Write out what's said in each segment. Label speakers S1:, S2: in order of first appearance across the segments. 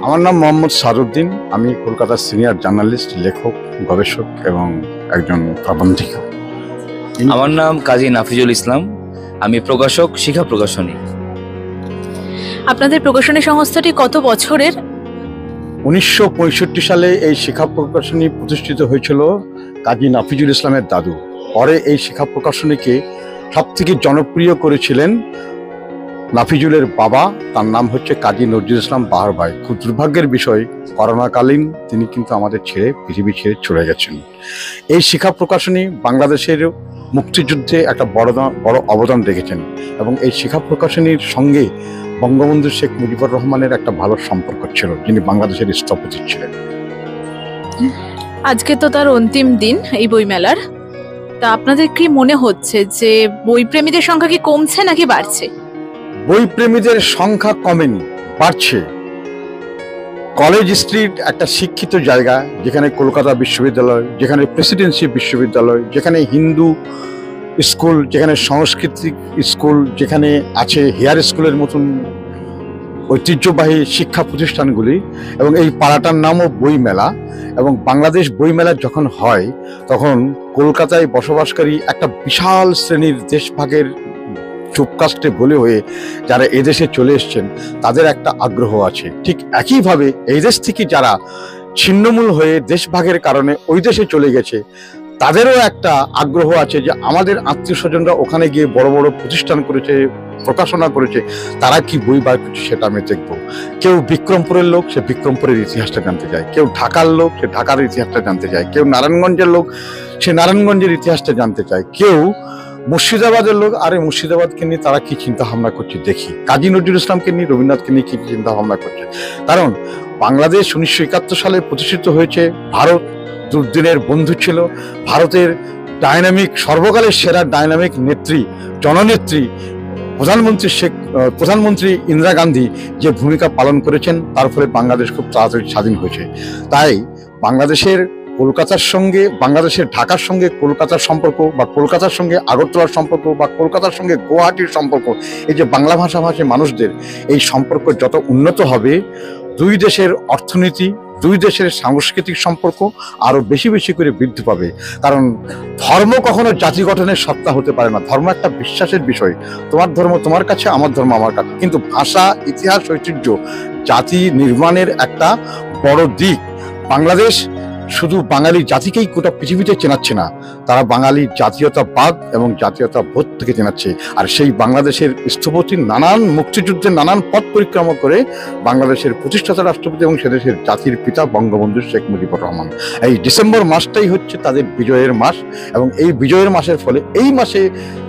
S1: আমার নাম মোহাম্মদ সারুদ্দিন। আমি কলকাতার সিনিয়র জার্নালিস্ট, লেখক, গবেষক এবং একজন প্রবন্ধিক।
S2: আমার নাম কাজী নাফিজুল ইসলাম। আমি প্রকাশক, শিখা প্রকাশনী।
S3: আপনাদের প্রকাশনী সংস্থাটি কত বছরের?
S1: 1965 সালে এই শিখা প্রকাশনী প্রতিষ্ঠিত হয়েছিল কাজী নাফিজুল ইসলামের দাদু। পরে এই শিখা প্রকাশনীকে সবথেকে জনপ্রিয় করেছিলেন নাফিজুলের বাবা, তার নাম হচ্ছে কাজী নজরুল ইসলাম বাহার ভাই। খুব দুর্ভাগ্যের বিষয়, করোনাকালীন তিনি কিন্তু আমাদের ছেড়ে, পৃথিবী ছেড়ে চলে গেছেন। এই শিখা প্রকাশনী বাংলাদেশের মুক্তিযুদ্ধে একটা বড় অবদান রেখেছেন এবং এই শিখা প্রকাশনীর সঙ্গে বঙ্গবন্ধু শেখ মুজিবুর রহমানের একটা ভালো সম্পর্ক ছিল, যিনি বাংলাদেশের স্থপতি ছিলেন।
S3: আজকে তো তার অন্তিম দিন এই বইমেলার। তা আপনাদের কি মনে হচ্ছে যে বই প্রেমীদের সংখ্যা কি কমছে নাকি বাড়ছে?
S1: বই প্রেমীদের সংখ্যা কমেনি, বাড়ছে। কলেজ স্ট্রিট একটা শিক্ষিত জায়গা, যেখানে কলকাতা বিশ্ববিদ্যালয়, যেখানে প্রেসিডেন্সি বিশ্ববিদ্যালয়, যেখানে হিন্দু স্কুল, যেখানে সাংস্কৃতিক স্কুল, যেখানে আছে হেয়ার স্কুলের মতন ঐতিহ্যবাহী শিক্ষা প্রতিষ্ঠানগুলি, এবং এই পাড়াটার নামও বইমেলা। এবং বাংলাদেশ বইমেলা যখন হয় তখন কলকাতায় বসবাসকারী একটা বিশাল শ্রেণীর দেশভাগের চুপকাস্টে বলে হয়ে যারা এদেশে চলে এসছেন, তাদের একটা আগ্রহ আছে। ঠিক একইভাবে এই দেশ থেকে যারা ছিন্নমূল হয়ে দেশভাগের কারণে ওই দেশে চলে গেছে, তাদেরও একটা আগ্রহ আছে যে আমাদের আত্মীয় স্বজনরা ওখানে গিয়ে বড় বড় প্রতিষ্ঠান করেছে, প্রকাশনা করেছে, তারা কি বই বার করছে সেটা আমি দেখব। কেউ বিক্রমপুরের লোক, সে বিক্রমপুরের ইতিহাসটা জানতে চায়। কেউ ঢাকার লোক, সে ঢাকার ইতিহাসটা জানতে চায়। কেউ নারায়ণগঞ্জের লোক, সে নারায়ণগঞ্জের ইতিহাসটা জানতে চায়। কেউ মুর্শিদাবাদের লোক, আরে মুর্শিদাবাদকে নিয়ে তারা কি চিন্তা ভাবনা করছে দেখি। কাজী নজরুল ইসলামকে নিয়ে, রবীন্দ্রনাথকে নিয়ে কি চিন্তা ভাবনা করছে। কারণ বাংলাদেশ 1971 সালে প্রতিষ্ঠিত হয়েছে। ভারত দুর্দিনের বন্ধু ছিল। ভারতের ডায়নামিক, সর্বকালের সেরা ডায়নামিক নেত্রী, জননেত্রী প্রধানমন্ত্রী ইন্দিরা গান্ধী যে ভূমিকা পালন করেছেন, তার ফলে বাংলাদেশ খুব তাড়াতাড়ি স্বাধীন হয়েছে। তাই বাংলাদেশের কলকাতার সঙ্গে, বাংলাদেশের ঢাকার সঙ্গে কলকাতার সম্পর্ক, বা কলকাতার সঙ্গে আগরতলার সম্পর্ক, বা কলকাতার সঙ্গে গুয়াহাটির সম্পর্ক, এই যে বাংলা ভাষাভাষী মানুষদের এই সম্পর্ক যত উন্নত হবে, দুই দেশের অর্থনীতি, দুই দেশের সাংস্কৃতিক সম্পর্ক আরো বেশি বেশি করে বৃদ্ধি পাবে। কারণ ধর্ম কখনো জাতি গঠনের সত্তা হতে পারে না। ধর্ম একটা বিশ্বাসের বিষয়। তোমার ধর্ম তোমার কাছে, আমার ধর্ম আমার কাছে। কিন্তু ভাষা, ইতিহাস, ঐতিহ্য জাতি নির্মাণের একটা বড় দিক। বাংলাদেশ শুধু বাঙালি জাতিকেই গোটা পৃথিবীতে চেনাচ্ছে না, তারা বাঙালি জাতীয়তাবাদ এবং জাতীয়তাবোধ থেকে চেনাচ্ছে। আর সেই বাংলাদেশের স্থপতি নানান মুক্তিযুদ্ধের নানান পথ পরিক্রমা করে বাংলাদেশের প্রতিষ্ঠাতা রাষ্ট্রপতি এবং সেদেশের জাতির পিতা বঙ্গবন্ধু শেখ মুজিবুর রহমান। এই ডিসেম্বর মাসটাই হচ্ছে তাদের বিজয়ের মাস, এবং এই বিজয়ের মাসের ফলে এই মাসে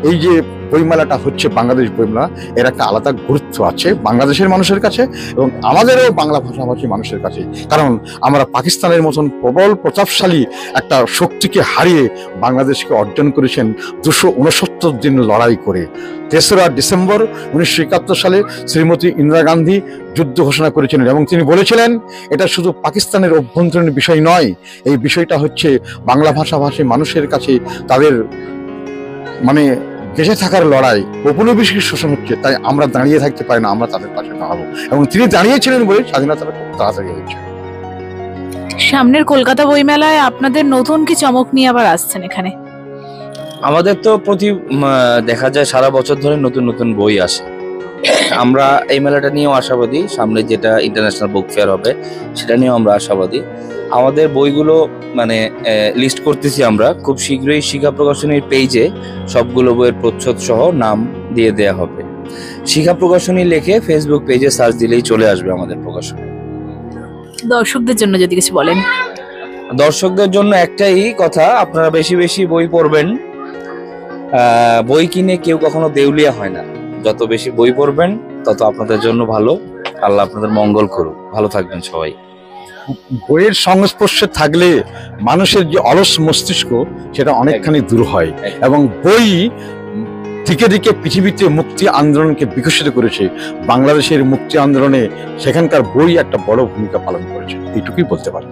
S1: এই যে বইমেলাটা হচ্ছে, বাংলাদেশ বইমেলা, এর একটা আলাদা গুরুত্ব আছে বাংলাদেশের মানুষের কাছে এবং আমাদেরও বাংলা ভাষাভাষী মানুষের কাছে। কারণ আমরা পাকিস্তানের মতন প্রবল প্রতাপশালী একটা শক্তিকে হারিয়ে বাংলাদেশকে অর্জন করেছেন 269 দিন লড়াই করে। 3রা ডিসেম্বর 1971 সালে শ্রীমতী ইন্দিরা গান্ধী যুদ্ধ ঘোষণা করেছিলেন এবং তিনি বলেছিলেন, এটা শুধু পাকিস্তানের অভ্যন্তরীণ বিষয় নয়, এই বিষয়টা হচ্ছে বাংলা ভাষাভাষী মানুষের কাছে তাদের বেঁচে থাকার লড়াই, ঔপনিবেশিক শোষণ হচ্ছে, তাই আমরা দাঁড়িয়ে থাকতে পারি না, আমরা তাদের পাশে দাঁড়াবো। এবং তিনি দাঁড়িয়েছিলেন বলে স্বাধীনতাটা খুব তাড়াতাড়ি হয়েছে।
S3: সামনের কলকাতা বইমেলায় আপনাদের নতুন কি চমক নিয়ে আবার আসছেন এখানে?
S2: আমাদের তো দেখা যায় সারা বছর ধরে নতুন নতুন বই আসে। আমরা এই মেলাটা নিয়েও আশাবাদী। সামনে যেটা ইন্টারন্যাশনাল বুক ফেয়ার হবে, সেটা নিয়েও আমরা আশাবাদী। আমাদের বইগুলো লিস্ট করতেছি আমরা। খুব শীঘ্রই শিখা প্রকাশনীর পেজে সবগুলো বইয়ের প্রচ্ছদ সহ নাম দিয়ে দেয়া হবে। শিখা প্রকাশনী লিখে ফেসবুক পেজে সার্চ দিলেই চলে আসবে আমাদের প্রকাশনী।
S3: দর্শকদের জন্য যদি কিছু বলেন।
S2: দর্শকদের জন্য একটাই কথা, আপনারা বেশি বেশি বই পড়বেন। বই কিনে কেউ কখনো দেউলিয়া হয় না। যত বেশি বই পড়বেন তত আপনাদের জন্য ভালো। আল্লাহ আপনাদের মঙ্গল করুক। ভালো থাকবেন সবাই।
S1: বইয়ের সংস্পর্শে থাকলে মানুষের যে অলস মস্তিষ্ক, সেটা অনেকখানি দূর হয়। এবং বই দিকে দিকে পৃথিবীতে মুক্তি আন্দোলনকে বিকশিত করেছে। বাংলাদেশের মুক্তি আন্দোলনে সেখানকার বই একটা বড় ভূমিকা পালন করেছে, এইটুকুই বলতে পারি।